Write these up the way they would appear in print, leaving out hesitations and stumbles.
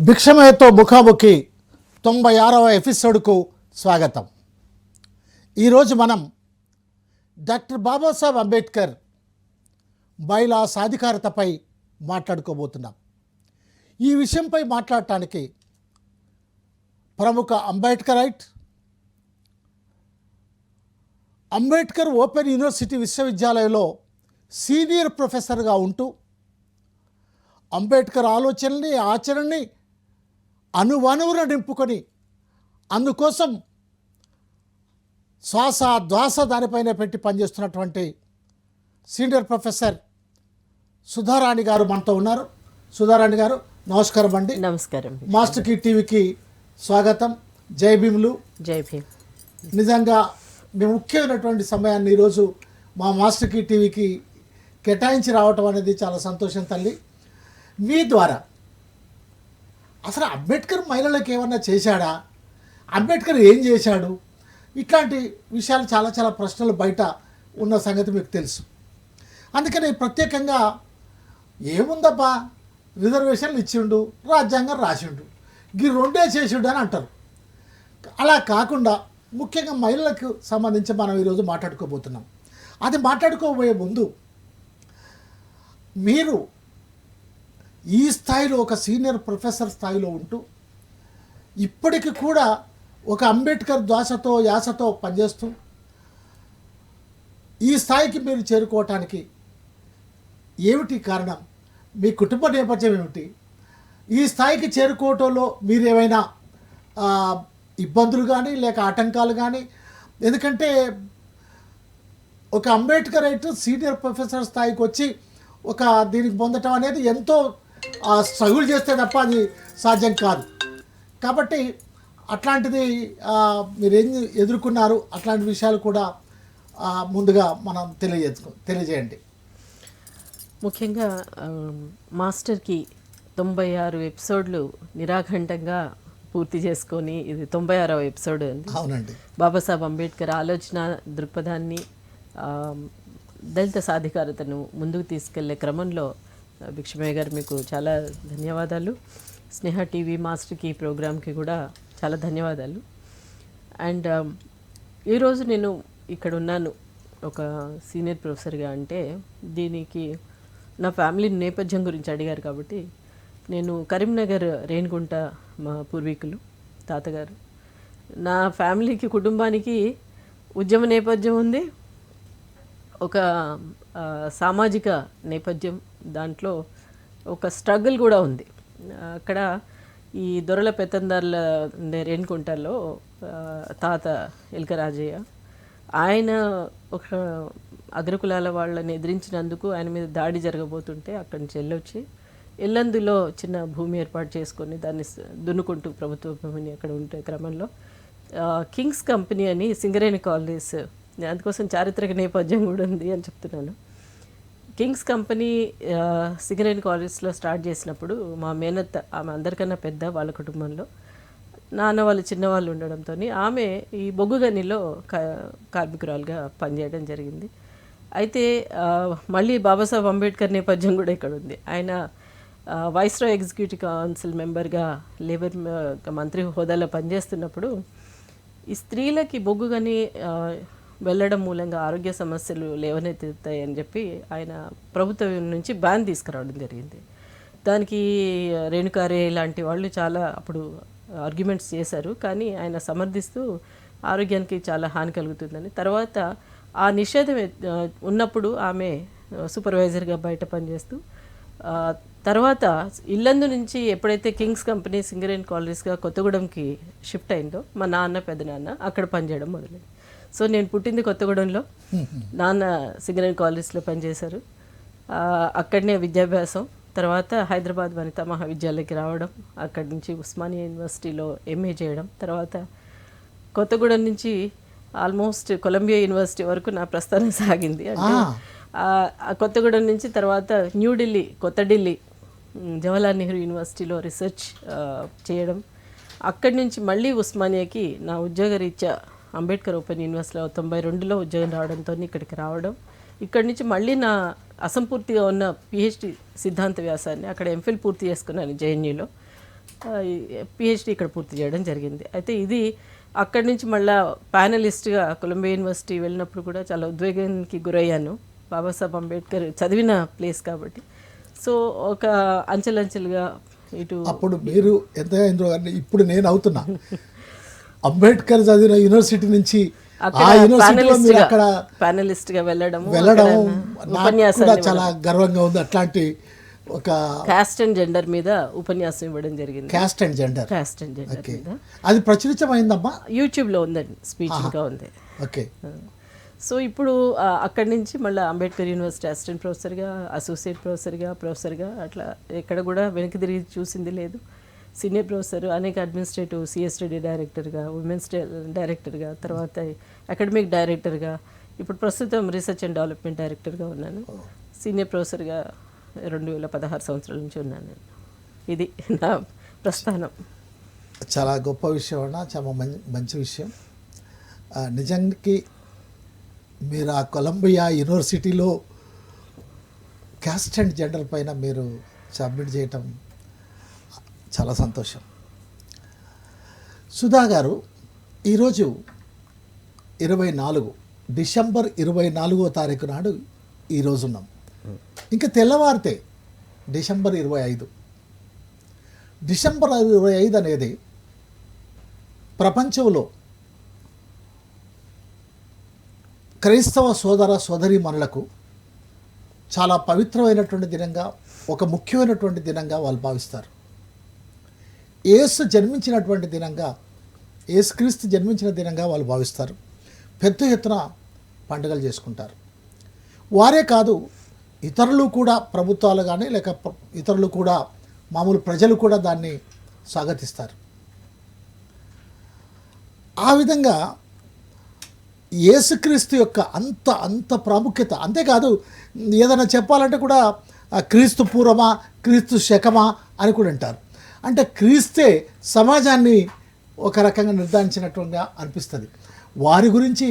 భిక్షమయ్యతో ముఖాముఖి 96వ ఎపిసోడ్కు స్వాగతం. ఈరోజు మనం డాక్టర్ బాబాసాహెబ్ అంబేద్కర్ మహిళా సాధికారతపై మాట్లాడుకోబోతున్నాం. ఈ విషయంపై మాట్లాడటానికి ప్రముఖ అంబేద్కర్ ఓపెన్ యూనివర్సిటీ విశ్వవిద్యాలయంలో సీనియర్ ప్రొఫెసర్గా ఉంటూ అంబేద్కర్ ఆలోచనల్ని ఆచరణని అణువణువున నింపుకొని అందుకోసం శ్వాస ధ్వాస దానిపైన పెట్టి పనిచేస్తున్నటువంటి సీనియర్ ప్రొఫెసర్ సుధారాణి గారు మనతో ఉన్నారు. సుధారాణి గారు నమస్కారం అండి. నమస్కారం. మాస్టర్ కీ టీవీకి స్వాగతం. జై భీములు. జై భీమ్. నిజంగా మీ ముఖ్యమైనటువంటి సమయాన్ని ఈరోజు మా మాస్టర్ కీ టీవీకి కేటాయించి రావటం అనేది చాలా సంతోషం తల్లి. మీ ద్వారా అసలు అంబేద్కర్ మహిళలకు ఏమన్నా చేశాడా, అంబేద్కర్ ఏం చేశాడు, ఇట్లాంటి విషయాలు చాలా చాలా ప్రశ్నలు బయట ఉన్న సంగతి మీకు తెలుసు. అందుకని ప్రత్యేకంగా ఏముందబ్బా రిజర్వేషన్లు ఇచ్చిండు, రాజ్యాంగం రాసిండు, ఈ రెండే చేసిండు అని అంటారు. అలా కాకుండా ముఖ్యంగా మహిళలకు సంబంధించి మనం ఈరోజు మాట్లాడుకోబోతున్నాం. అది మాట్లాడుకోబోయే ముందు మీరు ఈ స్థాయిలో ఒక సీనియర్ ప్రొఫెసర్ స్థాయిలో ఉంటూ ఇప్పటికి కూడా ఒక అంబేద్కర్ ధ్వాసతో యాసతో పనిచేస్తూ ఈ స్థాయికి మీరు చేరుకోవటానికి ఏమిటి కారణం, మీ కుటుంబ నేపథ్యం ఏమిటి, ఈ స్థాయికి చేరుకోవటంలో మీరు ఏమైనా ఇబ్బందులు కానీ లేక ఆటంకాలు కానీ, ఎందుకంటే ఒక అంబేద్కర్ అయితే సీనియర్ ప్రొఫెసర్ స్థాయికి వచ్చి ఒక దీనికి పొందటం అనేది ఎంతో స్ట్రగుల్ చేస్తే తప్ప అది సాధ్యం కాదు. కాబట్టి అట్లాంటిది మీరేం ఎదుర్కొన్నారు, అట్లాంటి విషయాలు కూడా ముందుగా మనం తెలియజేయండి. ముఖ్యంగా మాస్టర్కి 96 ఎపిసోడ్లు నిరాఘంటంగా పూర్తి చేసుకొని ఇది 96వ ఎపిసోడ్ అండి. అవునండి. బాబాసాహెబ్ అంబేద్కర్ ఆలోచన దృక్పథాన్ని, దళిత సాధికారతను ముందుకు తీసుకెళ్లే క్రమంలో భిక్షమయ్య గారు మీకు చాలా ధన్యవాదాలు. స్నేహ టీవీ మాస్టర్కి ప్రోగ్రామ్కి కూడా చాలా ధన్యవాదాలు. అండ్ ఈరోజు నేను ఇక్కడ ఉన్నాను ఒక సీనియర్ ప్రొఫెసర్గా అంటే దీనికి నా ఫ్యామిలీ నేపథ్యం గురించి అడిగారు కాబట్టి నేను కరీంనగర్ రేణిగుంట మా పూర్వీకులు తాతగారు. నా ఫ్యామిలీకి కుటుంబానికి ఉద్యమ నేపథ్యం ఉంది, ఒక సామాజిక నేపథ్యం, దాంట్లో ఒక స్ట్రగుల్ కూడా ఉంది. అక్కడ ఈ దొరల పెత్తందారుల రేణుకుంటలో తాత ఎల్కరాజయ్య ఆయన ఒక అగ్రకులాల వాళ్ళని ఎదిరించినందుకు ఆయన మీద దాడి జరగబోతుంటే అక్కడి నుంచి వెళ్ళొచ్చి ఎల్లందులో చిన్న భూమి ఏర్పాటు చేసుకొని దాన్ని దున్నుకుంటూ ప్రభుత్వ భూమిని అక్కడ ఉంటే క్రమంలో కింగ్స్ కంపెనీ అని సింగరేణి కాలనీస్, అందుకోసం చారిత్రక నేపథ్యం కూడా ఉంది అని చెప్తున్నాను. కింగ్స్ కంపెనీ సింగరేణి కాలనీస్లో స్టార్ట్ చేసినప్పుడు మా మేనత్త, ఆమె అందరికన్నా పెద్ద వాళ్ళ కుటుంబంలో, నాన్న వాళ్ళు చిన్నవాళ్ళు ఉండడంతో ఆమె ఈ బొగ్గు గనిలో కార్మికురాలుగా పనిచేయడం జరిగింది. అయితే మళ్ళీ బాబాసాహెబ్ అంబేద్కర్ నేపథ్యం కూడా ఇక్కడ ఉంది. ఆయన వైస్రాయ్ ఎగ్జిక్యూటివ్ కౌన్సిల్ మెంబర్గా లేబర్ మంత్రి హోదాలో పనిచేస్తున్నప్పుడు ఈ స్త్రీలకి బొగ్గు గని వెళ్ళడం మూలంగా ఆరోగ్య సమస్యలు లేవనెత్తుతాయని చెప్పి ఆయన ప్రభుత్వం నుంచి బ్యాన్ తీసుకురావడం జరిగింది. దానికి రేణుకారే లాంటి వాళ్ళు చాలా అప్పుడు ఆర్గ్యుమెంట్స్ చేశారు, కానీ ఆయన సమర్థిస్తూ ఆరోగ్యానికి చాలా హాని కలుగుతుందని. తర్వాత ఆ నిషేధం ఉన్నప్పుడు ఆమె సూపర్వైజర్గా బయట పనిచేస్తూ తర్వాత ఇల్లందు నుంచి ఎప్పుడైతే కింగ్స్ కంపెనీ సింగరేణి కాలనీస్గా కొత్తగూడెంకి షిఫ్ట్ అయిందో మా నాన్న పెద్దనాన్న అక్కడ పనిచేయడం మొదలైంది. సో నేను పుట్టింది కొత్తగూడెంలో, నాన్న సింగరేణి కాలనీస్లో పనిచేశారు. అక్కడనే విద్యాభ్యాసం, తర్వాత హైదరాబాద్ వనితా మహావిద్యాలయకి రావడం, అక్కడి నుంచి ఉస్మానియా యూనివర్సిటీలో ఎంఏ చేయడం, తర్వాత కొత్తగూడెం నుంచి ఆల్మోస్ట్ కొలంబియా యూనివర్సిటీ వరకు నా ప్రస్థానం సాగింది. అంటే కొత్తగూడెం నుంచి తర్వాత న్యూఢిల్లీ, కొత్త ఢిల్లీ జవహర్లాల్ నెహ్రూ యూనివర్సిటీలో రీసెర్చ్ చేయడం, అక్కడి నుంచి మళ్ళీ ఉస్మానియాకి నా ఉద్యోగరీత్యా అంబేద్కర్ ఓపెన్ యూనివర్సిటీలో 92లో ఉద్యోగం రావడంతో ఇక్కడికి రావడం, ఇక్కడి నుంచి మళ్ళీ నా అసంపూర్తిగా ఉన్న పిహెచ్డి సిద్ధాంత వ్యాసాన్ని అక్కడ ఎంఫిల్ పూర్తి చేసుకున్నాను జేఎన్యూలో. పిహెచ్డి ఇక్కడ పూర్తి చేయడం జరిగింది. అయితే ఇది అక్కడి నుంచి మళ్ళా ప్యానలిస్ట్గా కొలంబియా యూనివర్సిటీ వెళ్ళినప్పుడు కూడా చాలా ఉద్వేగానికి గురయ్యాను. బాబాసాహెబ్ అంబేద్కర్ చదివిన ప్లేస్ కాబట్టి. సో ఒక అంచెలంచెలుగా ఇటు అప్పుడు మీరు ఎంత ఇంద్రో గారిని ఇప్పుడు నేను అవుతున్నా అంబేద్కర్ చదివిన యూనివర్సిటీ నుంచి ఆ యూనివర్సిటీలో మీరు అక్కడ ప్యానలిస్ట్గా వెళ్ళడం నాకు కూడా చాలా గర్వంగా ఉంది. అట్లాంటి ఒక కాస్ట్ అండ్ జెండర్ మీద ఉపన్యాసం ఇవ్వడం జరిగింది. క్యాస్ట్ అండ్ జెండర్ మీద అది ప్రచురితమైందమ్మా, యూట్యూబ్లో ఉందండి, స్పీచ్ ఇంకా ఉంది. ఓకే. సో ఇప్పుడు అక్కడి నుంచి మళ్ళీ అంబేద్కర్ యూనివర్సిటీ అసిస్టెంట్ ప్రొఫెసర్గా, అసోసియేట్ ప్రొఫెసర్గా అట్లా ఎక్కడ కూడా వెనక్కి తిరిగి చూసింది లేదు. సీనియర్ ప్రొఫెసర్, అనేక అడ్మినిస్ట్రేటివ్ సిఎస్టీడీ డైరెక్టర్గా, ఉమెన్స్ డైరెక్టర్గా, తర్వాత అకాడమిక్ డైరెక్టర్గా, ఇప్పుడు ప్రస్తుతం రీసెర్చ్ అండ్ డెవలప్మెంట్ డైరెక్టర్గా ఉన్నాను. సీనియర్ ప్రొఫెసర్గా 2016 సంవత్సరాల నుంచి ఉన్నాను నేను. ఇది నా ప్రస్థానం. చాలా గొప్ప విషయం అన్న, చాలా మంచి విషయం. నిజానికి మీరు ఆ కొలంబియా యూనివర్సిటీలో క్యాస్ట్ అండ్ జెండర్ పైన మీరు సబ్మిట్ చేయటం చాలా సంతోషం. సుధా గారు, ఈరోజు 24 డిసెంబర్ 24వ తారీఖు నాడు ఈరోజు ఉన్నాం. ఇంకా తెల్లవారితే డిసెంబర్ 25. డిసెంబర్ 25 అనేది ప్రపంచంలో క్రైస్తవ సోదర సోదరీమణులకు చాలా పవిత్రమైనటువంటి దినంగా, ఒక ముఖ్యమైనటువంటి దినంగా వాళ్ళు భావిస్తారు. యేసు జన్మించినటువంటి దినంగా, యేసుక్రీస్తు జన్మించిన దినంగా వాళ్ళు భావిస్తారు. పెద్ద ఎత్తున పండుగలు చేసుకుంటారు. వారే కాదు, ఇతరులు కూడా, ప్రభుత్వాలు కానీ లేక ఇతరులు కూడా, మామూలు ప్రజలు కూడా దాన్ని స్వాగతిస్తారు. ఆ విధంగా యేసుక్రీస్తు యొక్క అంత ప్రాముఖ్యత. అంతేకాదు, ఏదైనా చెప్పాలంటే కూడా క్రీస్తు పూర్వమా, క్రీస్తు శకమా అని కూడా అంటారు. అంటే క్రీస్తే సమాజాన్ని ఒక రకంగా నిర్ధారించినట్టుగా అనిపిస్తుంది. వారి గురించి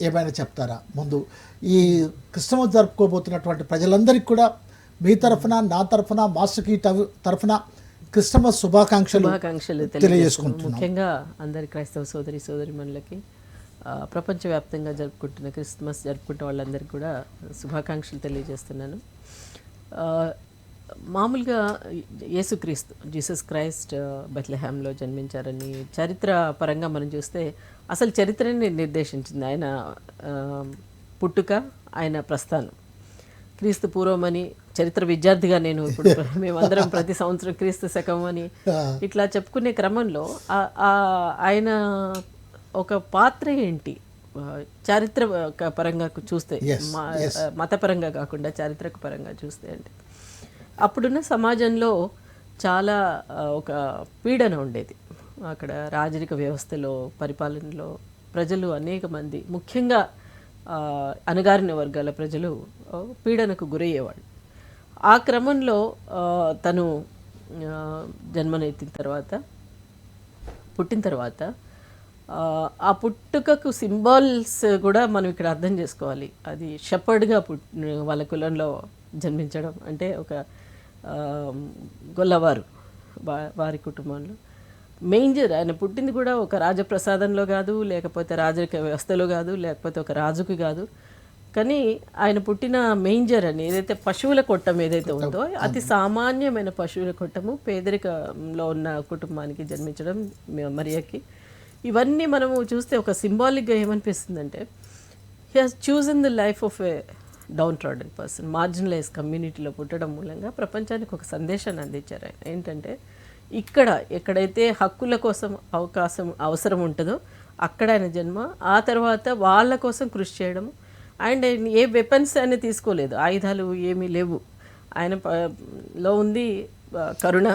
ఏమైనా చెప్తారా? ముందు ఈ క్రిస్మస్ జరుపుకోబోతున్నటువంటి ప్రజలందరికీ కూడా మీ తరఫున, నా తరఫున, మాస్టర్కి తరఫున క్రిస్మస్ శుభాకాంక్షలు తెలియజేసుకుంటున్నాం. ముఖ్యంగా అందరి క్రైస్తవ సోదరిమణులకి, ప్రపంచవ్యాప్తంగా జరుపుకుంటున్న క్రిస్మస్ జరుపుకుంటున్న వాళ్ళందరికీ కూడా శుభాకాంక్షలు తెలియజేస్తున్నాను. మామూలుగా యేసుక్రీస్తు, జీసస్ క్రైస్ట్ బెత్లెహేమ్లో జన్మించారని చరిత్ర పరంగా మనం చూస్తే అసలు చరిత్రని నిర్దేశించింది ఆయన పుట్టుక, ఆయన ప్రస్థానం. క్రీస్తు పూర్వమని చరిత్ర విద్యార్థిగా నేను ఇప్పుడు మేమందరం ప్రతి సంవత్సరం క్రీస్తు శకం అని ఇట్లా చెప్పుకునే క్రమంలో ఆయన ఒక పాత్ర ఏంటి, చారిత్ర పరంగా చూస్తే, మతపరంగా కాకుండా చారిత్రక పరంగా చూస్తే అంటే అప్పుడున్న సమాజంలో చాలా ఒక పీడన ఉండేది. అక్కడ రాజరిక వ్యవస్థలో, పరిపాలనలో ప్రజలు అనేక మంది, ముఖ్యంగా అణగారిన వర్గాల ప్రజలు పీడనకు గురయ్యేవాళ్ళు. ఆ క్రమంలో తను జన్మనెత్తిన తర్వాత, పుట్టిన తర్వాత, ఆ పుట్టుకకు సింబాల్స్ కూడా మనం ఇక్కడ అర్థం చేసుకోవాలి. అది షెపర్డ్గా వాళ్ళ కులంలో జన్మించడం అంటే ఒక గొల్లవారు వారి కుటుంబంలో. మేంజర్, ఆయన పుట్టింది కూడా ఒక రాజప్రసాదంలో కాదు, లేకపోతే రాజరిక వ్యవస్థలో కాదు, లేకపోతే ఒక రాజుకు కాదు. కానీ ఆయన పుట్టిన మేంజర్ అని ఏదైతే పశువుల కొట్టం ఏదైతే ఉందో, అతి సామాన్యమైన పశువుల కొట్టము, పేదరికంలో ఉన్న కుటుంబానికి జన్మించడం మరియకి. ఇవన్నీ మనము చూస్తే ఒక సింబాలిక్గా ఏమనిపిస్తుందంటే, he has chosen the life of a downtrodden person, marginalize కమ్యూనిటీలో పుట్టడం మూలంగా ప్రపంచానికి ఒక సందేశాన్ని అందించారు ఆయన. ఏంటంటే ఇక్కడ ఎక్కడైతే హక్కుల కోసం అవసరం ఉంటుందో అక్కడ ఆయన జన్మ, ఆ తర్వాత వాళ్ళ కోసం కృషి చేయడం. అండ్ ఏ వెపన్స్ ఆయన తీసుకోలేదు, ఆయుధాలు ఏమీ లేవు. ఆయన లో ఉంది కరుణ,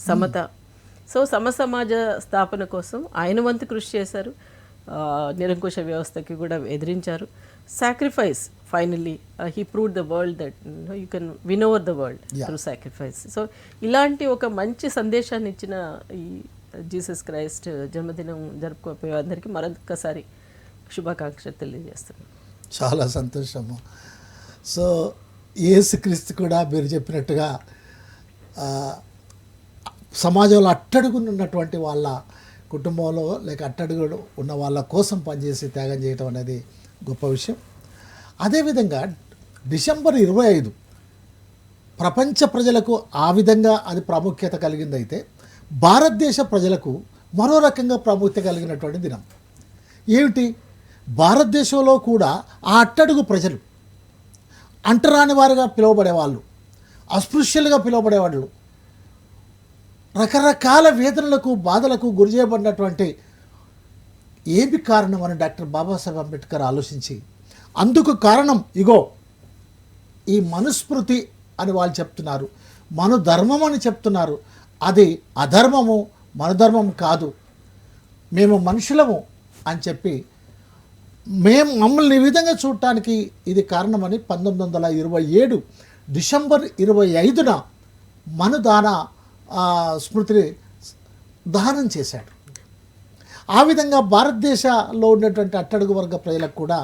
సమత. సో సమసమాజ స్థాపన కోసం ఆయన వంతు కృషి చేశారు. నిరంకుశ వ్యవస్థకి కూడా ఎదిరించారు. Sacrifice, finally he proved the world that you can win over the world through sacrifice. So ఇలాంటి ఒక మంచి సందేశాన్ని ఇచ్చిన ఈ జీసస్ క్రైస్ట్ జన్మదినం జరుపుకోపోయే అందరికీ మరొకసారి శుభాకాంక్షలు తెలియజేస్తున్నాను. చాలా సంతోషము. సో యేసుక్రీస్తు కూడా మీరు చెప్పినట్టుగా సమాజంలో అట్టడుగునున్నటువంటి వాళ్ళ కుటుంబంలో లేక అట్టడుగు ఉన్న వాళ్ళ కోసం పనిచేసి త్యాగం చేయటం అనేది గొప్ప విషయం. అదేవిధంగా డిసెంబర్ 25 ప్రపంచ ప్రజలకు ఆ విధంగా అది ప్రాముఖ్యత కలిగిందైతే భారతదేశ ప్రజలకు మరో రకంగా ప్రాముఖ్యత కలిగినటువంటి దినం ఏమిటి? భారతదేశంలో కూడా ఆ అట్టడుగు ప్రజలు, అంటరాని వారుగా పిలువబడేవాళ్ళు, అస్పృశ్యులుగా పిలువబడేవాళ్ళు, రకరకాల వేదనలకు బాధలకు గురి చేయబడినటువంటి ఏమి కారణం అని డాక్టర్ బాబాసాహెబ్ అంబేద్కర్ ఆలోచించి అందుకు కారణం ఇగో ఈ మనుస్మృతి అని వాళ్ళు చెప్తున్నారు, మన ధర్మం అని చెప్తున్నారు, అది అధర్మము మన ధర్మం కాదు, మేము మనుషులము అని చెప్పి మమ్మల్ని ఈ విధంగా చూడటానికి ఇది కారణమని 1927 డిసెంబర్ 25న మనుదాన స్మృతిని దహనం చేశాడు. ఆ విధంగా భారతదేశంలో ఉన్నటువంటి అట్టడుగు వర్గ ప్రజలకు కూడా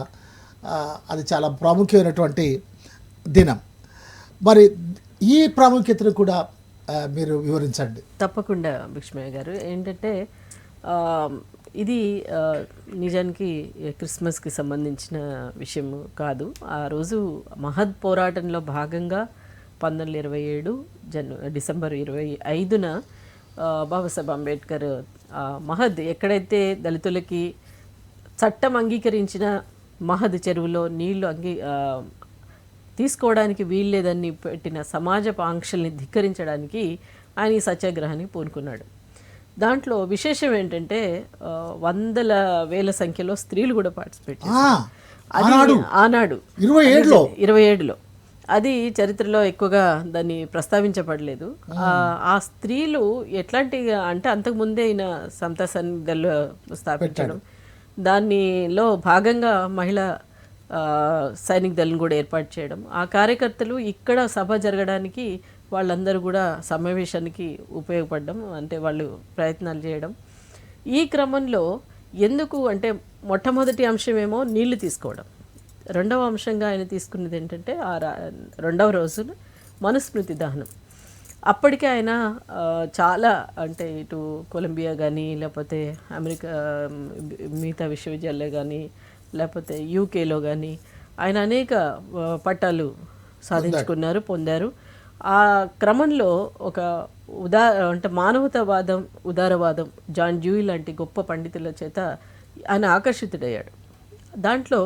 అది చాలా ప్రాముఖ్యమైనటువంటి దినం. మరి ఈ ప్రాముఖ్యతను కూడా మీరు వివరించండి. తప్పకుండా భీష్మయ్య గారు. ఏంటంటే ఇది నిజానికి క్రిస్మస్కి సంబంధించిన విషయం కాదు. ఆ రోజు మహద్ పోరాటంలో భాగంగా 1927 డిసెంబర్ 25న బాబాసాహెబ్ అంబేద్కర్ మహద్ ఎక్కడైతే దళితులకి చట్టం అంగీకరించిన మహద్ చెరువులో నీళ్లు తీసుకోవడానికి వీల్లేదని పెట్టిన సమాజపు ఆంక్షల్ని ధిక్కరించడానికి ఆయన ఈ సత్యాగ్రహాన్ని పూనుకున్నాడు. దాంట్లో విశేషం ఏంటంటే వందల వేల సంఖ్యలో స్త్రీలు కూడా పార్టిసిపేట్ చేశారు. ఆనాడు 27లో అది చరిత్రలో ఎక్కువగా దాన్ని ప్రస్తావించబడలేదు. ఆ స్త్రీలు ఎట్లాంటి అంటే అంతకుముందే ఆయన సమతా సన్నిధులు స్థాపించడం, దానిలో భాగంగా మహిళా సైనిక దళం కూడా ఏర్పాటు చేయడం, ఆ కార్యకర్తలు ఇక్కడ సభ జరగడానికి వాళ్ళందరూ కూడా సమావేశానికి ఉపయోగపడడం, అంటే వాళ్ళు ప్రయత్నాలు చేయడం. ఈ క్రమంలో ఎందుకు అంటే మొట్టమొదటి అంశమేమో నీళ్లు తీసుకోవడం, రెండవ అంశంగా ఆయన తీసుకున్నది ఏంటంటే రెండవ రోజున మనుస్మృతి దహనం. అప్పటికే ఆయన చాలా అంటే ఇటు కొలంబియా కానీ లేకపోతే అమెరికా మిగతా విశ్వవిద్యాలయాలు కానీ లేకపోతే యూకేలో కానీ ఆయన అనేక పట్టాలు సాధించుకున్నారు, పొందారు. ఆ క్రమంలో ఒక అంటే మానవతావాదం, ఉదారవాదం, జాన్ డ్యూయి లాంటి గొప్ప పండితుల చేత ఆయన ఆకర్షితుడయ్యాడు. దాంట్లో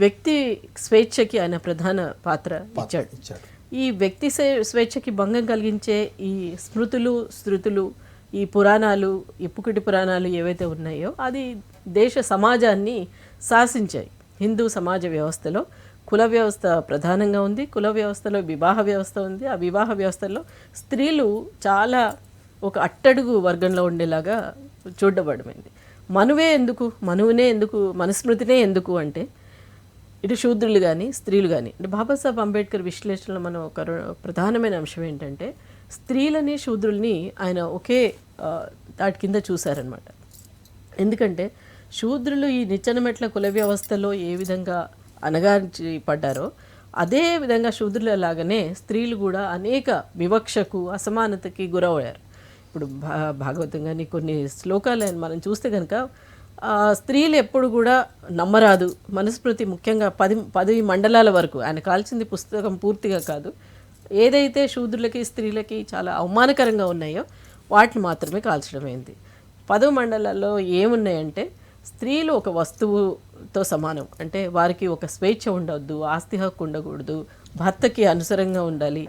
వ్యక్తి స్వేచ్ఛకి ఆయన ప్రధాన పాత్ర ఇచ్చాడు. ఈ వ్యక్తి స్వేచ్ఛకి భంగం కలిగించే ఈ స్మృతులు, శృతులు, ఈ పురాణాలు, ఈ పుకిటి పురాణాలు ఏవైతే ఉన్నాయో అది దేశ సమాజాన్ని శాసించాయి. హిందూ సమాజ వ్యవస్థలో కుల వ్యవస్థ ప్రధానంగా ఉంది. కుల వ్యవస్థలో వివాహ వ్యవస్థ ఉంది. ఆ వివాహ వ్యవస్థలో స్త్రీలు చాలా ఒక అట్టడుగు వర్గంలో ఉండేలాగా చూడబడమైంది. మనువునే ఎందుకు మనుస్మృతినే ఎందుకు అంటే ఇటు శూద్రులు కానీ స్త్రీలు కానీ అంటే బాబాసాహెబ్ అంబేద్కర్ విశ్లేషణలో మనం ఒక ప్రధానమైన అంశం ఏంటంటే స్త్రీలని శూద్రుల్ని ఆయన ఒకే దాటి కింద చూశారనమాట. ఎందుకంటే శూద్రులు ఈ నిచ్చెన మెట్ల కుల వ్యవస్థలో ఏ విధంగా అణగార్చబడ్డారో అదే విధంగా శూద్రుల లాగానే స్త్రీలు కూడా అనేక వివక్షకు, అసమానతకి గురయ్యారు. ఇప్పుడు భాగవతం కానీ కొన్ని శ్లోకాలు మనం చూస్తే కనుక స్త్రీలు ఎప్పుడు కూడా నమ్మరాదు, మనుస్మృతి ముఖ్యంగా 10 మండలాల వరకు ఆయన కాల్చింది పుస్తకం పూర్తిగా కాదు, ఏదైతే శూద్రులకి స్త్రీలకి చాలా అవమానకరంగా ఉన్నాయో వాటిని మాత్రమే కాల్చడమైంది. 10 మండలాల్లో ఏమున్నాయంటే స్త్రీలు ఒక వస్తువుతో సమానం, అంటే వారికి ఒక స్వేచ్ఛ ఉండవద్దు, ఆస్తి హక్కు ఉండకూడదు, భర్తకి అనుసరంగా ఉండాలి,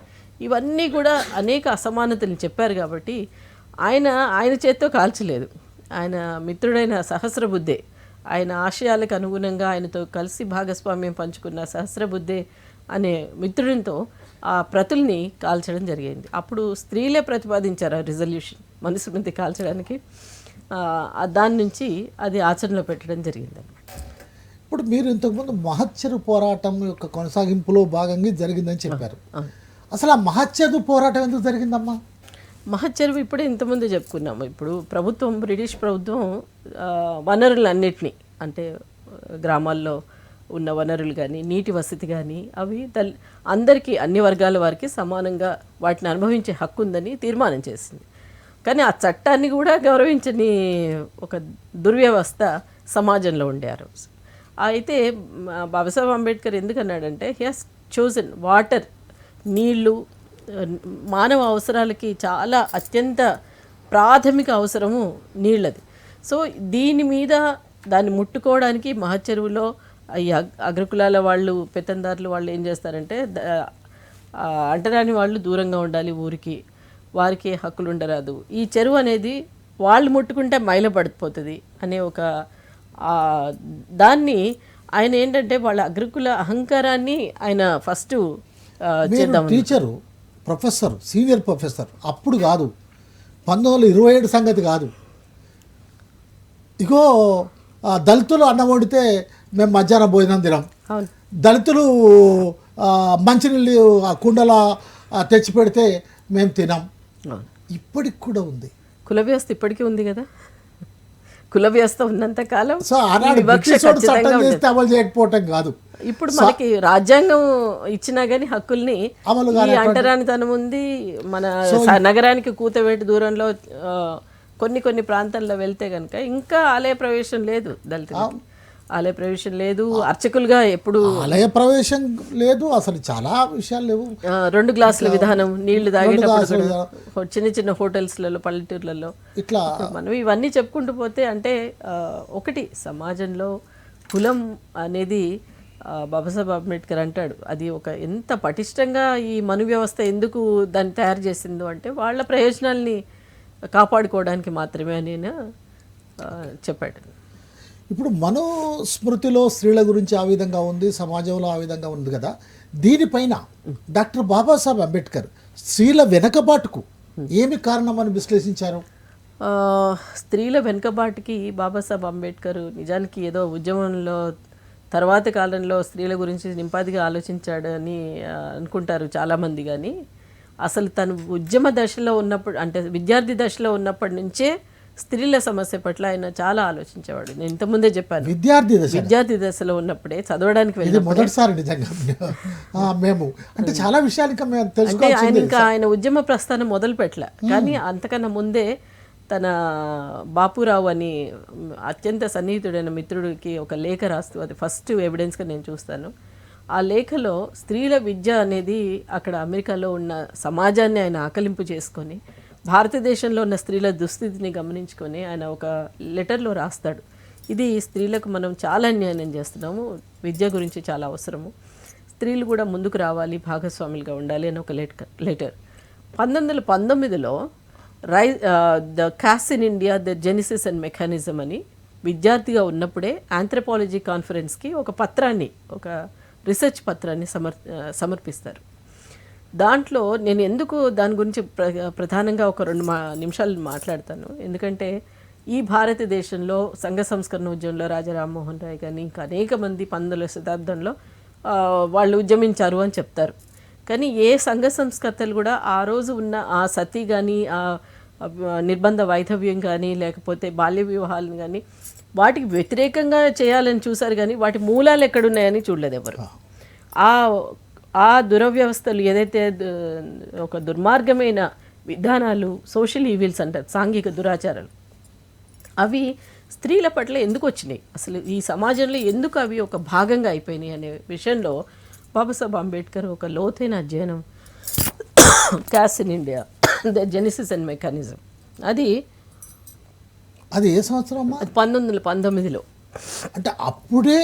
ఇవన్నీ కూడా అనేక అసమానతలు చెప్పారు. కాబట్టి ఆయన చేత్తో కాల్చలేదు. ఆయన మిత్రుడైన సహస్రబుద్ధే, ఆయన ఆశయాలకు అనుగుణంగా ఆయనతో కలిసి భాగస్వామ్యం పంచుకున్న సహస్రబుద్ధే అనే మిత్రుడితో ఆ ప్రతుల్ని కాల్చడం జరిగింది. అప్పుడు స్త్రీలే ప్రతిపాదించారు ఆ రిజల్యూషన్ మనుస్మృతి కాల్చడానికి. దాని నుంచి అది ఆచరణలో పెట్టడం జరిగింది అన్నమాట. ఇప్పుడు మీరు ఇంతకుముందు మహచ్చరు పోరాటం యొక్క కొనసాగింపులో భాగంగా జరిగిందని చెప్పారు. అసలు ఆ మహచ్చరు పోరాటం ఎందుకు జరిగిందమ్మా? మహచ్చరువు ఇప్పుడే ఇంతకుముందు చెప్పుకున్నాము. ఇప్పుడు ప్రభుత్వం, బ్రిటిష్ ప్రభుత్వం వనరులన్నిటినీ అంటే గ్రామాల్లో ఉన్న వనరులు కానీ, నీటి వసతి కానీ అవి అందరికీ, అన్ని వర్గాల వారికి సమానంగా వాటిని అనుభవించే హక్కు ఉందని తీర్మానం చేసింది. కానీ ఆ చట్టాన్ని కూడా గౌరవించని ఒక దుర్వ్యవస్థ సమాజంలో ఉండే ఆ రోజు. అయితే బాబాసాహెబ్ అంబేద్కర్ ఎందుకన్నాడంటే హీ హాస్ చోజన్ వాటర్, నీళ్ళు మానవ అవసరాలకి చాలా అత్యంత ప్రాథమిక అవసరము నీళ్ళది. సో దీని మీద దాన్ని ముట్టుకోవడానికి మహచెరువులో ఈ అగ్రకులాల వాళ్ళు, పెత్తందారులు వాళ్ళు ఏం చేస్తారంటే అంటరాని వాళ్ళు దూరంగా ఉండాలి ఊరికి, వారికి హక్కులు ఉండరాదు, ఈ చెరువు అనేది వాళ్ళు ముట్టుకుంటే మైల పడిపోతుంది అనే ఒక దాన్ని ఆయన ఏంటంటే వాళ్ళ అగ్రకుల అహంకారాన్ని ఆయన ఫస్ట్ చేద్దాం. టీచరు, ప్రొఫెసర్, సీనియర్ ప్రొఫెసర్ అప్పుడు కాదు, 1927 సంగతి కాదు. ఇగో దళితులు అన్నం వండితే మేము మధ్యాహ్నం భోజనం తినాం, దళితులు మంచినీళ్ళు కుండల తెచ్చి పెడితే మేము తినాం. ఇప్పటికి కూడా ఉంది కుల వ్యవస్థ, ఇప్పటికీ ఉంది కదా. కుల వ్యవస్థ ఉన్నంత కాలం సో ఆనాడు చట్టం చేస్తే అమలు చేయకపోవటం కాదు. ఇప్పుడు మనకి రాజ్యాంగం ఇచ్చినా గానీ హక్కుల్ని ఈ అంటరానితనం ఉంది. మన నగరానికి కూతవేటి దూరంలో కొన్ని ప్రాంతాల్లో వెళ్తే కనుక ఇంకా ఆలయ ప్రవేశం లేదు, దళితులకి ఆలయ ప్రవేశం లేదు, అర్చకులుగా ఎప్పుడు ఆలయ ప్రవేశం లేదు, అసలు చాలా విషయాలు లేవు. 2 గ్లాసుల విధానం, నీళ్లు తాగేటప్పుడు చిన్న చిన్న హోటల్స్లలో, పల్లెటూర్లలో ఇట్లా మనం ఇవన్నీ చెప్పుకుంటూ పోతే అంటే ఒకటి సమాజంలో కులం అనేది బాబాసాహెబ్ అంబేద్కర్ అంటాడు అది ఒక ఎంత పటిష్టంగా ఈ మను వ్యవస్థ ఎందుకు దాన్ని తయారు చేసిందో అంటే వాళ్ళ ప్రయోజనాల్ని కాపాడుకోవడానికి మాత్రమే అని చెప్పాడు. ఇప్పుడు మనుస్మృతిలో స్త్రీల గురించి ఆ విధంగా ఉంది, సమాజంలో ఆ విధంగా ఉంది కదా. దీనిపైన డాక్టర్ బాబాసాహెబ్ అంబేద్కర్ స్త్రీల వెనకబాటుకు ఏమి కారణం అని విశ్లేషించారు? స్త్రీల వెనుకబాటుకి బాబాసాహెబ్ అంబేద్కర్ నిజానికి ఏదో ఉద్యమంలో తర్వాత కాలంలో స్త్రీల గురించి నింపాదిగా ఆలోచించాడని అనుకుంటారు చాలామంది. కానీ అసలు తను ఉద్యమ దశలో ఉన్నప్పుడు, అంటే విద్యార్థి దశలో ఉన్నప్పటి నుంచే స్త్రీల సమస్య పట్ల ఆయన చాలా ఆలోచించేవాడు. నేను ఇంతకుముందే చెప్పాను, విద్యార్థి దశలో ఉన్నప్పుడే చదవడానికి వెళ్ళి మొదటిసారి నిజంగా మేము అంటే చాలా విషయాలు అంటే ఆయన ఇంకా ఆయన ఉద్యమ ప్రస్థానం మొదలు పెట్టలే. కానీ అంతకన్నా ముందే తన బాపురావు అని అత్యంత సన్నిహితుడైన మిత్రుడికి ఒక లేఖ రాస్తూ, అది ఫస్ట్ ఎవిడెన్స్గా నేను చూస్తాను. ఆ లేఖలో స్త్రీల విద్య అనేది అక్కడ అమెరికాలో ఉన్న సమాజాన్ని ఆయన ఆకలింపు చేసుకొని భారతదేశంలో ఉన్న స్త్రీల దుస్థితిని గమనించుకొని ఆయన ఒక లెటర్లో రాస్తాడు, ఇది స్త్రీలకు మనం చాలా అన్యాయం చేస్తున్నాము, విద్య గురించి చాలా అవసరము, స్త్రీలు కూడా ముందుకు రావాలి, భాగస్వాములుగా ఉండాలి అని ఒక లెటర్. 1919లో the caste in India, the genesis and mechanism అని విద్యార్థిగా ఉన్నప్పుడే ఆంథ్రోపాలజీ కాన్ఫరెన్స్కి ఒక పత్రాన్ని, ఒక రీసెర్చ్ పత్రాన్ని సమర్పిస్తారు. దాంట్లో నేను ఎందుకు దాని గురించి ప్రధానంగా ఒక 2 నిమిషాలు మాట్లాడతాను. ఎందుకంటే ఈ భారతదేశంలో సంఘ సంస్కరణ ఉద్యమంలో రాజా రామ్మోహన్ రాయ్ కానీ ఇంకా అనేక మంది 19వ శతాబ్దంలో వాళ్ళు ఉద్యమించారు అని చెప్తారు. కానీ ఏ సంఘ సంస్కర్తలు కూడా ఆ రోజు ఉన్న ఆ సతీ కానీ, ఆ నిర్బంధ వైధవ్యం కానీ, లేకపోతే బాల్య వివాహాలను కానీ వాటికి వ్యతిరేకంగా చేయాలని చూశారు, కానీ వాటి మూలాలు ఎక్కడున్నాయని చూడలేదు ఎవరు. ఆ దురవ్యవస్థలు ఏదైతే ఒక దుర్మార్గమైన విధానాలు, సోషల్ ఈవిల్స్ అంటారు, సాంఘిక దురాచారాలు, అవి స్త్రీల పట్ల ఎందుకు వచ్చినాయి, అసలు ఈ సమాజంలో ఎందుకు అవి ఒక భాగంగా అయిపోయినాయి అనే విషయంలో బాబాసాహెబ్ అంబేద్కర్ ఒక లోతైన అధ్యయనం, cost in India, the genesis and mechanism, అది ఏ సంవత్సరం? 1919లో. అంటే అప్పుడే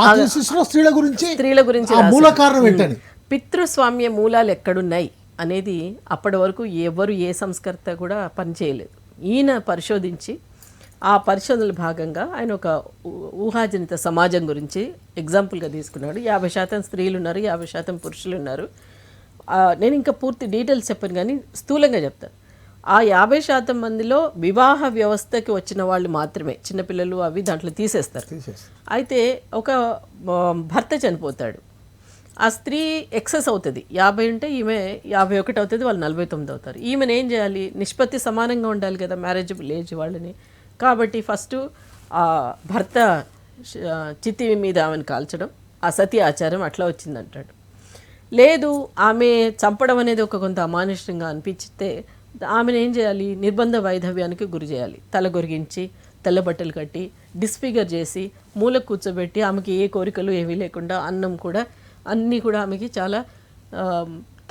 ఆ థీసిస్‌లో స్త్రీల గురించి మూల కారణం ఏంటని, పితృస్వామ్య మూలాలు ఎక్కడున్నాయి అనేది అప్పటి వరకు ఎవరు ఏ సంస్కర్త కూడా పనిచేయలేదు. ఈయన పరిశోధించి ఆ పరిశోధనల భాగంగా ఆయన ఒక ఊహాజనిత సమాజం గురించి ఎగ్జాంపుల్గా తీసుకున్నాడు. 50% స్త్రీలు ఉన్నారు, 50% పురుషులు ఉన్నారు. నేను ఇంకా పూర్తి డీటెయిల్స్ చెప్పను, కానీ స్థూలంగా చెప్తాను. ఆ 50% మందిలో వివాహ వ్యవస్థకి వచ్చిన వాళ్ళు మాత్రమే, చిన్నపిల్లలు అవి దాంట్లో తీసేస్తారు. అయితే ఒక భర్త చనిపోతాడు, ఆ స్త్రీ ఎక్సెస్ అవుతుంది, 50 ఉంటే ఈమె 51 అవుతుంది, వాళ్ళు 49 అవుతారు. ఈమెను ఏం చేయాలి, నిష్పత్తి సమానంగా ఉండాలి కదా మ్యారేజబుల్ ఏజ్ వాళ్ళని. కాబట్టి ఫస్ట్ ఆ భర్త చితి మీద ఆమెను కాల్చడం, ఆ సతీ ఆచారం అట్లా వచ్చిందంటాడు. లేదు, ఆమె చంపడం అనేది ఒక కొంత అమానుషంగా అనిపించితే ఆమెను ఏం చేయాలి, నిర్బంధ వైధవ్యానికి గురి చేయాలి. తల గొరిగించి తెల్ల బట్టలు కట్టి డిస్ఫిగర్ చేసి మూల కూర్చోబెట్టి ఆమెకి ఏ కోరికలు ఏమీ లేకుండా అన్నం కూడా అన్నీ కూడా ఆమెకి చాలా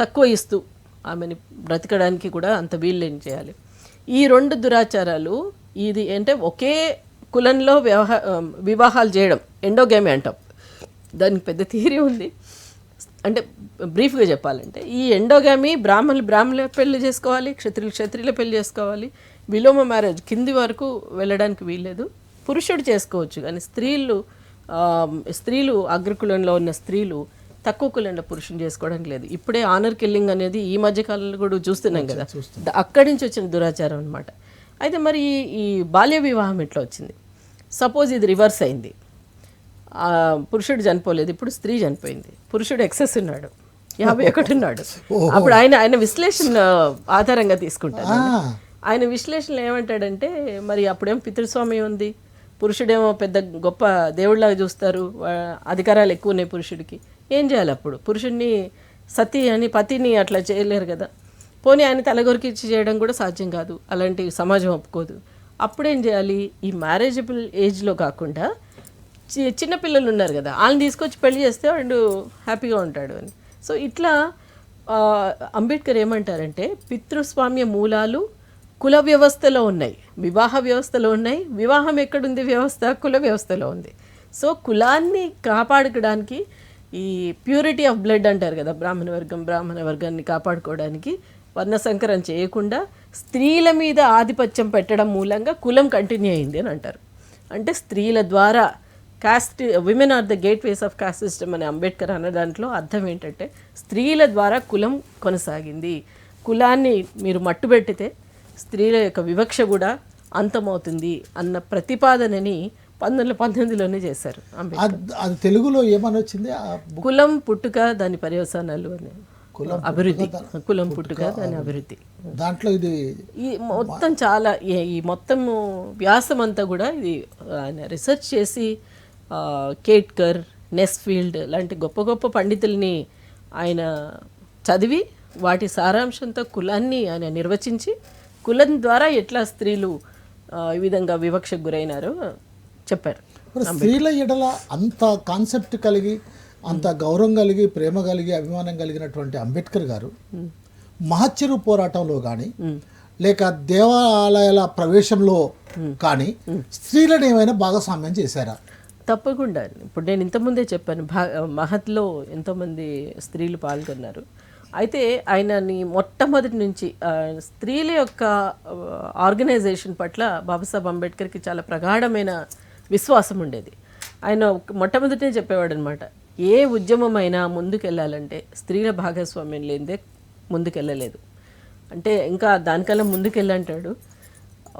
తక్కువ ఇస్తూ ఆమెని బ్రతకడానికి కూడా అంత వీళ్ళేం చేయాలి. ఈ 2 దురాచారాలు ఇది అంటే ఒకే కులంలో వివాహాలు చేయడం ఎండోగేమి అంటాం. దానికి పెద్ద థియరీ ఉంది. అంటే బ్రీఫ్గా చెప్పాలంటే ఈ ఎండోగామి బ్రాహ్మణుల పెళ్లి చేసుకోవాలి, క్షత్రియుల పెళ్లి చేసుకోవాలి. విలోమ మ్యారేజ్ కింది వరకు వెళ్ళడానికి వీల్లేదు. పురుషుడు చేసుకోవచ్చు, కానీ స్త్రీలు అగ్రకులంలో ఉన్న స్త్రీలు తక్కువ కులంలో పురుషుని చేసుకోవడానికి లేదు. ఇప్పుడే ఆనర్ కిల్లింగ్ అనేది ఈ మధ్యకాలంలో కూడా చూస్తున్నాం కదా, అక్కడి నుంచి వచ్చిన దురాచారం అనమాట. అయితే మరి ఈ బాల్య వివాహం ఎట్లా వచ్చింది? సపోజ్ ఇది రివర్స్ అయింది, పురుషుడు చనిపోలేదు, ఇప్పుడు స్త్రీ చనిపోయింది, పురుషుడు ఎక్సెస్ ఉన్నాడు, 51 ఉన్నాడు. అప్పుడు ఆయన విశ్లేషణ ఆధారంగా తీసుకుంటారు. ఆయన విశ్లేషణలో ఏమంటాడంటే, మరి అప్పుడేం పితృస్వామ్యం ఉంది, పురుషుడేమో పెద్ద గొప్ప దేవుడిలాగా చూస్తారు, అధికారాలు ఎక్కువ ఉన్నాయి పురుషుడికి, ఏం చేయాలి అప్పుడు? పురుషుడిని సతీ అని పతిని అట్లా చేయలేరు కదా. పోనీ ఆయన తలగొరికిచ్చి చేయడం కూడా సాధ్యం కాదు, అలాంటి సమాజం ఒప్పుకోదు. అప్పుడేం చేయాలి? ఈ మ్యారేజబుల్ ఏజ్లో కాకుండా చిన్నపిల్లలు ఉన్నారు కదా, వాళ్ళని తీసుకొచ్చి పెళ్లి చేస్తే వాడు హ్యాపీగా ఉంటాడు అని. సో ఇట్లా అంబేద్కర్ ఏమంటారంటే, పితృస్వామ్య మూలాలు కుల వ్యవస్థలో ఉన్నాయి, వివాహ వ్యవస్థలో ఉన్నాయి. వివాహం ఎక్కడుంది? వ్యవస్థ కుల వ్యవస్థలో ఉంది. సో కులాన్ని కాపాడుకోవడానికి, ఈ ప్యూరిటీ ఆఫ్ బ్లడ్ అంటారు కదా, బ్రాహ్మణ వర్గాన్ని కాపాడుకోవడానికి వర్ణ సంకరం చేయకుండా స్త్రీల మీద ఆధిపత్యం పెట్టడం మూలంగా కులం కంటిన్యూ అయింది అని అంటారు. అంటే స్త్రీల ద్వారా women are the gateways of caste system అని అంబేద్కర్ అన్న దాంట్లో అర్థం ఏంటంటే, స్త్రీల ద్వారా కులం కొనసాగింది. కులాన్ని మీరు మట్టుబెట్టితే స్త్రీల యొక్క వివక్ష కూడా అంతమవుతుంది అన్న ప్రతిపాదనని 1919లోనే చేశారు అంబేద్కర్. అది తెలుగులో ఏమని వచ్చింది? కులం పుట్టుక దాని పర్యవసానాలు అని, అభివృద్ధి, కులం పుట్టుక దాని అభివృద్ధి. దాంట్లో ఇది ఈ మొత్తం చాలా ఈ మొత్తం వ్యాసం అంతా కూడా ఇది ఆయన రీసెర్చ్ చేసి కేట్కర్, నెస్ఫీల్డ్ లాంటి గొప్ప గొప్ప పండితుల్ని ఆయన చదివి వాటి సారాంశంతో కులాన్ని ఆయన నిర్వచించి, కులం ద్వారా ఎట్లా స్త్రీలు ఈ విధంగా వివక్షకు గురైనారో చెప్పారు. స్త్రీల ఎడల అంత కాన్సెప్ట్ కలిగి, అంత గౌరవం కలిగి, ప్రేమ కలిగి, అభిమానం కలిగినటువంటి అంబేద్కర్ గారు మహచ్చరు పోరాటంలో కానీ లేక దేవాలయాల ప్రవేశంలో కానీ స్త్రీలను ఏమైనా భాగస్వామ్యం చేశారా? తప్పకుండా. ఇప్పుడు నేను ఇంతకుముందే చెప్పాను, మహత్లో ఎంతోమంది స్త్రీలు పాల్గొన్నారు. అయితే ఆయనని మొట్టమొదటి నుంచి స్త్రీల యొక్క ఆర్గనైజేషన్ పట్ల బాబాసాహెబ్ అంబేద్కర్కి చాలా ప్రగాఢమైన విశ్వాసం ఉండేది. ఆయన మొట్టమొదటే చెప్పేవాడు అనమాట, ఏ ఉద్యమమైనా ముందుకెళ్ళాలంటే స్త్రీల భాగస్వామ్యం లేనిదే ముందుకెళ్ళలేదు. అంటే ఇంకా దానికన్నా ముందుకెళ్ళంటాడు,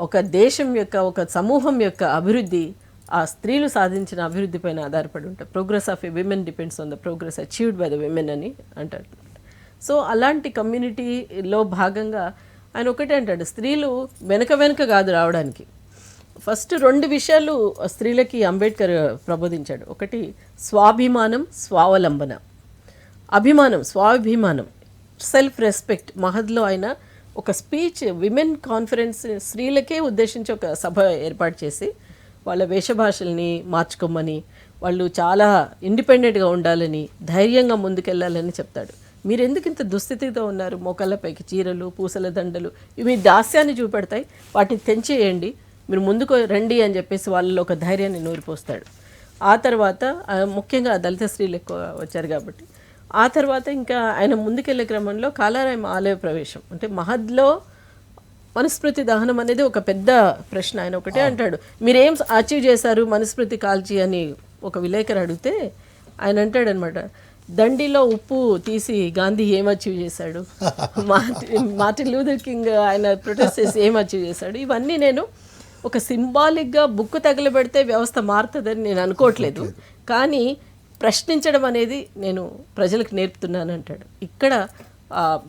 ఒక దేశం యొక్క, ఒక సమూహం యొక్క అభివృద్ధి ఆ స్త్రీలు సాధించిన అభివృద్ధి పైన ఆధారపడి ఉంటాయి. Progress of a women depends on the progress achieved by the women అని అంటాడు. సో అలాంటి కమ్యూనిటీలో భాగంగా ఆయన ఒకటే అంటాడు, స్త్రీలు వెనక కాదు రావడానికి. ఫస్ట్ 2 విషయాలు స్త్రీలకి అంబేద్కర్ ప్రబోధించాడు. ఒకటి స్వాభిమానం, స్వావలంబన. అభిమానం, స్వాభిమానం, సెల్ఫ్ రెస్పెక్ట్. మహద్లో ఆయన ఒక స్పీచ్, విమెన్ కాన్ఫరెన్స్ స్త్రీలకే ఉద్దేశించి ఒక సభ ఏర్పాటు చేసి వాళ్ళ వేషభాషల్ని మార్చుకోమని, వాళ్ళు చాలా ఇండిపెండెంట్గా ఉండాలని, ధైర్యంగా ముందుకెళ్ళాలని చెప్తాడు. మీరు ఎందుకు ఇంత దుస్థితితో ఉన్నారు? మోకాళ్ళపైకి చీరలు, పూసల దండలు ఇవి దాస్యాన్ని చూపెడతాయి, వాటిని తెంచేయండి, మీరు ముందుకు రండి అని చెప్పేసి వాళ్ళలో ఒక ధైర్యాన్ని నూరిపోస్తాడు. ఆ తర్వాత ముఖ్యంగా దళిత స్త్రీలు ఎక్కువ వచ్చారు కాబట్టి, ఆ తర్వాత ఇంకా ఆయన ముందుకెళ్లే క్రమంలో కాలారాయం ఆలయ ప్రవేశం, అంటే మహద్లో మనుస్మృతి దహనం అనేది ఒక పెద్ద ప్రశ్న. ఆయన ఒకటే అంటాడు, మీరేం అచీవ్ చేశారు మనుస్మృతి కాల్చి అని ఒక విలేకరు అడిగితే ఆయన అంటాడనమాట, దండిలో ఉప్పు తీసి గాంధీ ఏం అచీవ్ చేశాడు, మార్టిన్ లూథర్ కింగ్ ఆయన ప్రొటెస్ట్ చేసి ఏం అచీవ్ చేశాడు, ఇవన్నీ నేను ఒక సింబాలిక్గా బుక్ తగలబెడితే వ్యవస్థ మారుతుందని నేను అనుకోవట్లేదు, కానీ ప్రశ్నించడం అనేది నేను ప్రజలకు నేర్పుతున్నాను అంటాడు. ఇక్కడ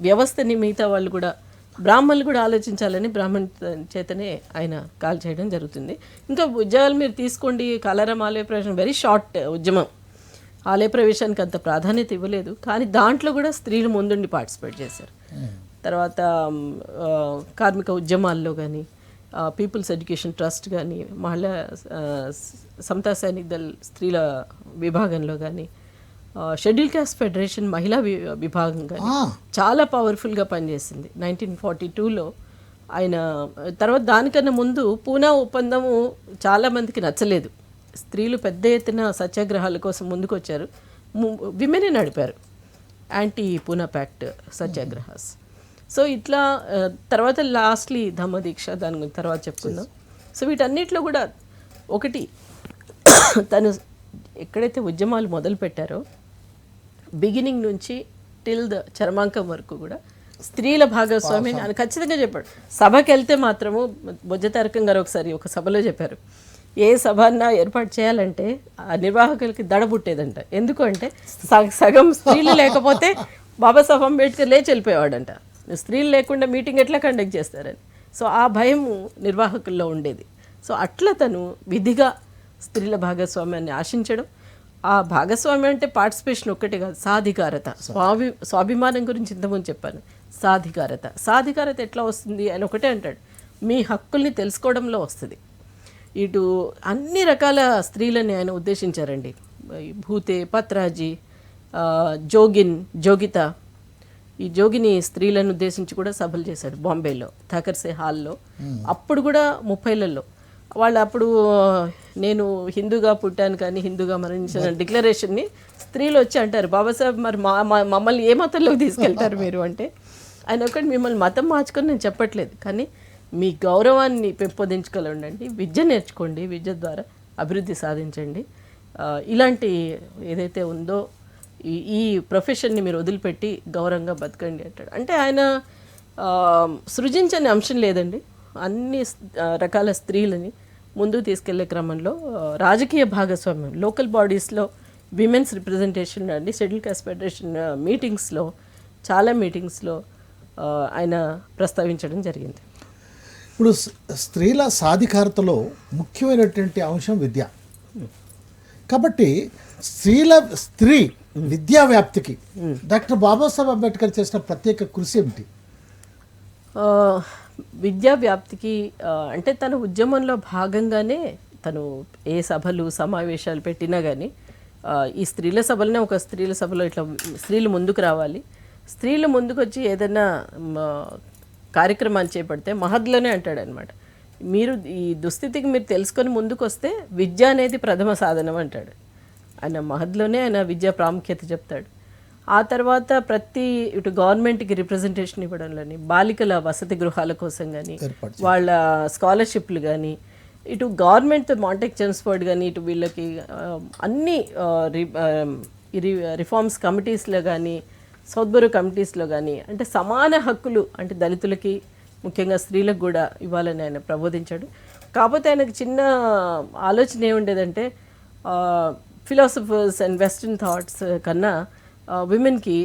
వ్యవస్థని మిగతా వాళ్ళు కూడా, బ్రాహ్మణులు కూడా ఆలోచించాలని బ్రాహ్మణ చేతనే ఆయన కాల్ చేయడం జరుగుతుంది. ఇంకా ఉద్యోగాలు మీరు తీసుకోండి, కాలారాం ఆలయ ప్రవేశం వెరీ షార్ట్ ఉద్యమం, ఆలయ ప్రవేశానికి అంత ప్రాధాన్యత ఇవ్వలేదు, కానీ దాంట్లో కూడా స్త్రీలు ముందుండి పార్టిసిపేట్ చేశారు. తర్వాత కార్మిక ఉద్యమాల్లో కానీ, పీపుల్స్ ఎడ్యుకేషన్ ట్రస్ట్ కానీ, మహిళా సమతా సైనిక్ దళ్ స్త్రీల విభాగంలో కానీ, షెడ్యూల్ క్యాస్ట్ ఫెడరేషన్ మహిళా విభాగం కానీ చాలా పవర్ఫుల్గా పనిచేసింది 1942లో. ఆయన తర్వాత దానికన్నా ముందు పూనా ఒప్పందము చాలామందికి నచ్చలేదు. స్త్రీలు పెద్ద ఎత్తున సత్యాగ్రహాల కోసం ముందుకు వచ్చారు, విమెనే నడిపారు anti Poona pact satyagrahas. So ఇట్లా తర్వాత లాస్ట్లీ ధమ్మదీక్ష, దాని గురించి తర్వాత చెప్పుకుందాం. సో వీటన్నిటిలో కూడా ఒకటి, తను ఎక్కడైతే ఉద్యమాలు మొదలు పెట్టారో బిగినింగ్ నుంచి టిల్ ద చర్మాంకం వరకు కూడా స్త్రీల భాగస్వామ్యం అని ఖచ్చితంగా చెప్పాడు. సభకి వెళ్తే మాత్రము బొజ్జతారకం గారు ఒకసారి ఒక సభలో చెప్పారు, ఏ సభన్నా ఏర్పాటు చేయాలంటే ఆ నిర్వాహకులకి దడ పుట్టేదంట. ఎందుకంటే సగం స్త్రీలు లేకపోతే బాబాసాహెబ్ అంబేద్కర్ లేచి వెళ్ళిపోయేవాడంట. స్త్రీలు లేకుండా మీటింగ్ ఎట్లా కండక్ట్ చేస్తారని. సో ఆ భయం నిర్వాహకుల్లో ఉండేది. సో అట్లా తను విధిగా స్త్రీల భాగస్వామ్యాన్ని ఆశించడం, ఆ భాగస్వామ్యం అంటే పార్టిసిపేషన్ ఒక్కటే కాదు, సాధికారత, స్వాభిమానం గురించి ఇంతకుముందు చెప్పాను. సాధికారత ఎట్లా వస్తుంది అని ఒకటే అంటాడు, మీ హక్కుల్ని తెలుసుకోవడంలో వస్తుంది. ఇటు అన్ని రకాల స్త్రీలని ఆయన ఉద్దేశించారండి. భూతే, పత్రాజీ, జోగిత, ఈ జోగిని స్త్రీలను ఉద్దేశించి కూడా సభలు చేశాడు బాంబేలో థాకర్సే హాల్లో. అప్పుడు కూడా 30లలో వాళ్ళు అప్పుడు నేను హిందూగా పుట్టాను కానీ హిందూగా మరణించిన డిక్లరేషన్ని స్త్రీలు వచ్చి అంటారు, బాబాసాహెబ్ మరి మమ్మల్ని ఏ మతంలోకి తీసుకెళ్తారు మీరు అంటే, ఆయన ఒకటి మిమ్మల్ని మతం మార్చుకొని నేను చెప్పట్లేదు, కానీ మీ గౌరవాన్ని పెంపొందించుకోవాలండి, విద్య నేర్చుకోండి, విద్య ద్వారా అభివృద్ధి సాధించండి, ఇలాంటి ఏదైతే ఉందో ఈ ప్రొఫెషన్ని మీరు వదిలిపెట్టి గౌరవంగా బతకండి అంటాడు. అంటే ఆయన సృజించని అంశం లేదండి. అన్ని రకాల స్త్రీలని ముందుకు తీసుకెళ్లే క్రమంలో రాజకీయ భాగస్వామ్యం, లోకల్ బాడీస్లో విమెన్స్ రిప్రజెంటేషన్ అండి, షెడ్యూల్ కాస్ట్ ఫెడరేషన్ మీటింగ్స్లో, చాలా మీటింగ్స్లో ఆయన ప్రస్తావించడం జరిగింది. ఇప్పుడు స్త్రీల సాధికారతలో ముఖ్యమైనటువంటి అంశం విద్య. కాబట్టి స్త్రీ విద్యా వ్యాప్తికి డాక్టర్ బాబాసాహెబ్ అంబేద్కర్ చేసిన ప్రత్యేక కృషి ఏమిటి? విద్యా వ్యాప్తికి అంటే తన ఉద్యమంలో భాగంగానే తను ఏ సభలు సమావేశాలు పెట్టినా కానీ ఈ స్త్రీల సభలనే, ఒక స్త్రీల సభలో ఇట్లా స్త్రీలు ముందుకు రావాలి, స్త్రీలు ముందుకు వచ్చి ఏదైనా కార్యక్రమాన్ని చేపడితే మహద్లోనే అంటాడు అనమాట, మీరు ఈ దుస్థితికి మీరు తెలుసుకొని ముందుకు వస్తే విద్య అనేది ప్రథమ సాధనం అంటాడు. ఆయన మహద్లోనే ఆయన విద్యా ప్రాముఖ్యత చెప్తాడు. ఆ తర్వాత ప్రతి ఇటు గవర్నమెంట్కి రిప్రజెంటేషన్ ఇవ్వడంలోని, బాలికల వసతి గృహాల కోసం కానీ, వాళ్ళ స్కాలర్షిప్లు కానీ, ఇటు గవర్నమెంట్తో మాంటెక్ చెమ్స్ఫోర్డ్ కానీ, ఇటు వీళ్ళకి అన్ని రిఫార్మ్స్ కమిటీస్లో కానీ, సౌత్బరో కమిటీస్లో కానీ, అంటే సమాన హక్కులు అంటే దళితులకి ముఖ్యంగా స్త్రీలకు కూడా ఇవ్వాలని ఆయన ప్రబోధించాడు. కాకపోతే ఆయనకు చిన్న ఆలోచన ఏముండేదంటే, ఫిలాసఫర్స్ అండ్ వెస్టర్న్ థాట్స్ కన్నా విమెన్కి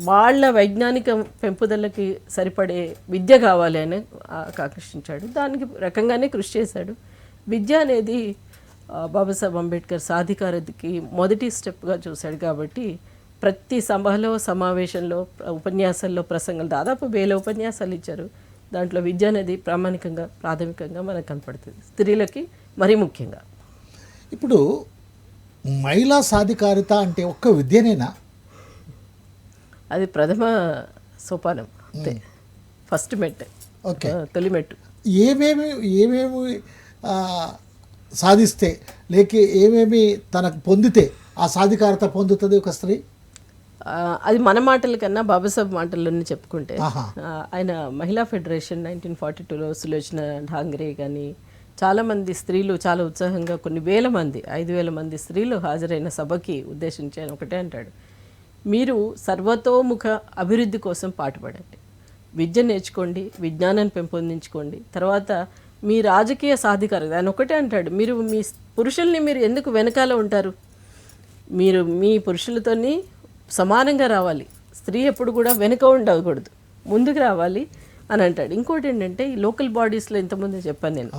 వాళ్ళ వైజ్ఞానిక పెంపుదలకి సరిపడే విద్య కావాలి అని ఆకర్షించాడు. దానికి రకంగానే కృషి చేశాడు. విద్య అనేది బాబాసాహెబ్ అంబేద్కర్ సాధికారతకి మొదటి స్టెప్గా చూశాడు. కాబట్టి ప్రతి సభలో, సమావేశంలో, ఉపన్యాసాల్లో, ప్రసంగాలు దాదాపు 1000 ఉపన్యాసాలు ఇచ్చారు. దాంట్లో విద్య అనేది ప్రాథమికంగా మనకు కనపడుతుంది, స్త్రీలకి మరీ ముఖ్యంగా. ఇప్పుడు మహిళా సాధికారిత అంటే ఒక్క విద్యనేనా? అది ప్రథమ సోపానం, ఫస్ట్ మెట్, ఓకే, తొలి మెట్టు. ఏమేమి సాధిస్తే లేక ఏమేమి తనకు పొందితే ఆ సాధికారత పొందుతుంది ఒక స్త్రీ? అది మన మాటల కన్నా బాబాసాహెబ్ మాటల్లోనే చెప్పుకుంటే, ఆయన మహిళా ఫెడరేషన్ 1942లో సులోచన ఢాంగ్రే కానీ చాలామంది స్త్రీలు చాలా ఉత్సాహంగా, కొన్ని వేల మంది, 5000 మంది స్త్రీలు హాజరైన సభకి ఉద్దేశించి ఆయన ఒకటే అంటాడు, మీరు సర్వతోముఖ అభివృద్ధి కోసం పాటుపడండి, విద్య నేర్చుకోండి, విజ్ఞానాన్ని పెంపొందించుకోండి, తర్వాత మీ రాజకీయ సాధికారత. ఆయన ఒకటే అంటాడు, మీరు మీ పురుషుల్ని మీరు ఎందుకు వెనకాల ఉంటారు, మీరు మీ పురుషులతోని సమానంగా రావాలి, స్త్రీ ఎప్పుడు కూడా వెనుక ఉండకూడదు, ముందుకు రావాలి అని అంటాడు. ఇంకోటి ఏంటంటే, ఈ లోకల్ బాడీస్లో ఇంతకుముందు చెప్పాను నేను,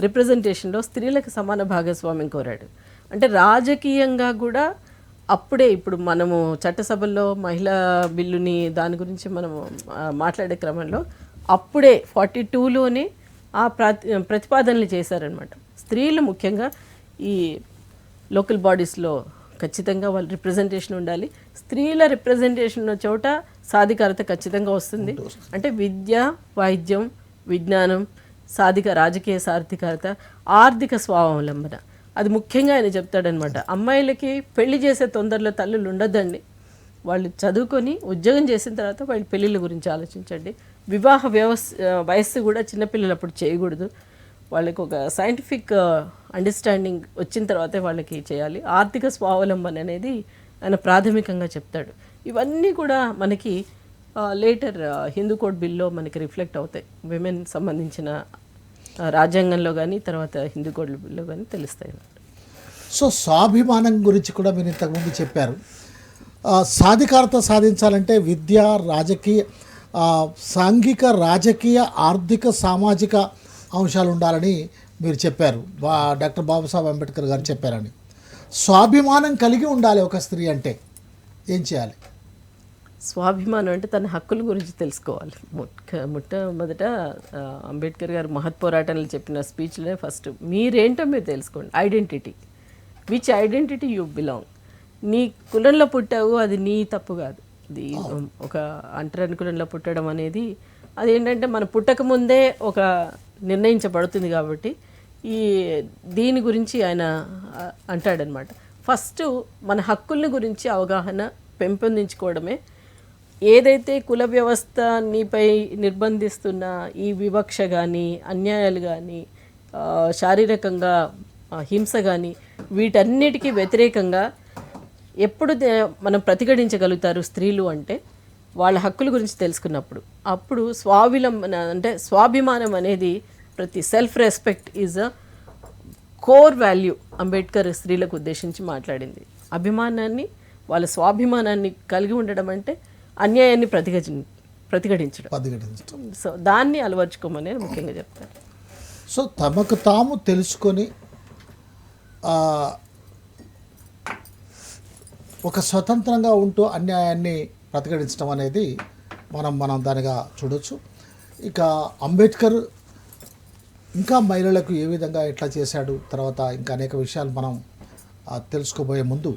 రిప్రజెంటేషన్లో స్త్రీలకు సమాన భాగస్వామ్యం కోరాడు. అంటే రాజకీయంగా కూడా అప్పుడే ఇప్పుడు మనము చట్టసభల్లో మహిళా బిల్లుని దాని గురించి మనము మాట్లాడే క్రమంలో అప్పుడే 42లోనే ఆ ప్రతిపాదనలు చేశారనమాట. స్త్రీలు ముఖ్యంగా ఈ లోకల్ బాడీస్లో ఖచ్చితంగా వాళ్ళ రిప్రజెంటేషన్ ఉండాలి. స్త్రీల రిప్రజెంటేషన్ ఉన్న చోట సాధికారత ఖచ్చితంగా వస్తుంది. అంటే విద్య, వైద్యం, విజ్ఞానం, రాజకీయ సాధికారత, ఆర్థిక స్వావలంబన, అది ముఖ్యంగా ఆయన చెప్తాడనమాట. అమ్మాయిలకి పెళ్లి చేసే తొందరలో తల్లులు ఉండొద్దండి. వాళ్ళు చదువుకొని ఉద్యోగం చేసిన తర్వాత వాళ్ళ పెళ్ళిళ్ళ గురించి ఆలోచించండి. వివాహ వయస్సు కూడా చిన్నపిల్లలు అప్పుడు చేయకూడదు. వాళ్ళకి ఒక సైంటిఫిక్ అండర్స్టాండింగ్ వచ్చిన తర్వాతే వాళ్ళకి చేయాలి. ఆర్థిక స్వావలంబన అనేది ఆయన ప్రాథమికంగా చెప్తాడు. ఇవన్నీ కూడా మనకి లేటర్ హిందూ కోడ్ బిల్లో మనకి రిఫ్లెక్ట్ అవుతాయి. విమెన్ సంబంధించిన రాజ్యాంగంలో కానీ తర్వాత హిందూ కోడ్ బిల్లో కానీ తెలుస్తాయి. సో స్వాభిమానం గురించి కూడా మీరు ఇంతకుముందు చెప్పారు. సాధికారత సాధించాలంటే విద్య, రాజకీయ, సాంఘిక, రాజకీయ, ఆర్థిక, సామాజిక అంశాలు ఉండాలని మీరు చెప్పారు. డాక్టర్ బాబాసాహెబ్ అంబేద్కర్ గారు చెప్పారని. స్వాభిమానం కలిగి ఉండాలి ఒక స్త్రీ అంటే ఏం చేయాలి? స్వాభిమానం అంటే తన హక్కుల గురించి తెలుసుకోవాలి. మొట్టమొదట అంబేద్కర్ గారు మహత్ పోరాటంలో చెప్పిన స్పీచ్లోనే ఫస్ట్ మీరేంటో మీరు తెలుసుకోండి. Identity, which identity you belong. నీ కులంలో పుట్టావు, అది నీ తప్పు కాదు. ఇది ఒక అంటరాని కులంలో పుట్టడం అనేది అదేంటంటే మన పుట్టకముందే ఒక నిర్ణయించబడుతుంది. కాబట్టి దీని గురించి ఆయన అంటాడనమాట. ఫస్ట్ మన హక్కుల్ని గురించి అవగాహన పెంపొందించుకోవడమే. ఏదైతే కుల వ్యవస్థ నీపై నిర్బంధిస్తున్న ఈ వివక్ష కానీ, అన్యాయాలు కానీ, శారీరకంగా హింస కానీ, వీటన్నిటికీ వ్యతిరేకంగా ఎప్పుడు మనం ప్రతిఘటించగలుగుతారు స్త్రీలు అంటే వాళ్ళ హక్కుల గురించి తెలుసుకున్నప్పుడు. అప్పుడు స్వావలంబన అంటే స్వాభిమానం అనేది ప్రతి self respect is a core value. Ambedkar స్త్రీలకు ఉద్దేశించి మాట్లాడింది. అభిమానాన్ని, వాళ్ళ స్వాభిమానాన్ని కలిగి ఉండడం అంటే అన్యాయాన్ని ప్రతిఘటించడం. సో దాన్ని అలవర్చుకోమని ముఖ్యంగా చెప్తారు. సో తమకు తాము తెలుసుకొని ఒక స్వతంత్రంగా ఉంటూ అన్యాయాన్ని ప్రతిఘటించడం అనేది మనం దానిగా చూడొచ్చు. ఇక అంబేద్కర్ ఇంకా మహిళలకు ఏ విధంగా ఎట్లా చేశాడు, తర్వాత ఇంకా అనేక విషయాలు మనం తెలుసుకోబోయే ముందు